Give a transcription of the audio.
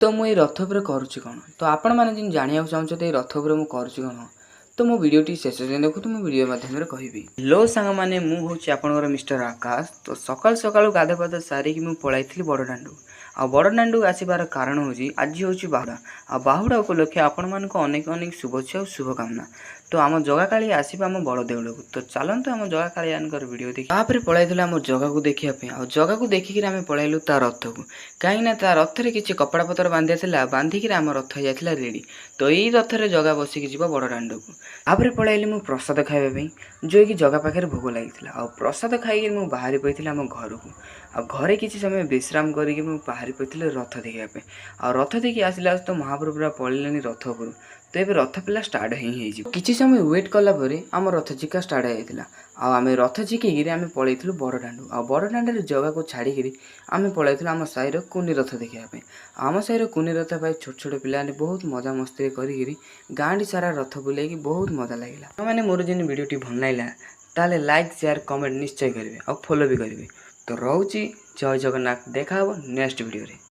तो मुझे रथ उपर करुच्ची कौन तो आपण मैंने जिन जाना चाहते रथ उपर मुझे करुच्ची कौन तो मो वीडियोटी शेष जाए देखो तो वीडियो माध्यम कहि लो सांग मैंने मुझे आपंकर मिस्टर आकाश तो सकाल सकाल गाधे पाध सारिकी मुझे पलैली बड़दाण्डू आ बड़दाण्डू आसबार कारण हूँ आज हूँ बाहुड़ा आ बाहुड़ा उपलक्षे आपण मानक अनेक अनेक शुभेच्छा और शुभकामना। तो आम जगा काली आसब आम बड़ देउल को तो चलते आम जगा कालियानकर वीडियो देखिए तापर पलैलु आम जगह को देखापी आ जगह को देखिक आम पलैलु ता रथ को कहीं ता रथ में किसी कपड़ा पतर बांधिया बांधिक आम रथ हो जाता रेडी तो यही रथ में जगह बसिक जी बड़दाण्ड को तापर पलैली मु प्रसाद खाइबा जो कि जगह पाखे भोग लगी आ प्रसाद खाई बाहरी पड़ी आम घर को आ घरे किसी समय विश्राम करके बाहरी पड़ी रथ देखापी आ रथ देखी आसला तो महाप्रभु पूरा पलैले रथ उपर तो ये रथ पिला स्टार्ट किसी समय वेट कलापर आम रथ झिका स्टार्ट होता आम रथ झिकी आम पलैलु बड़दाण्ड आ बड़दाण्ड जगह को छाड़ी आम पलैलु आम साईर कुनी रथ देखापी आम साईर कुनी रथ भाई छोट छोट पिला बहुत मजा मस्ती करी गाँडी सारा रथ बुले बहुत मजा लगे मैंने मोर जिन वीडियोटी भल लगा ताले लाइक शेयर कमेंट निश्चय करेंगे और फॉलो भी करेंगे तो रोची जय जगन्नाथ देखा नेक्स्ट वीडियो रे।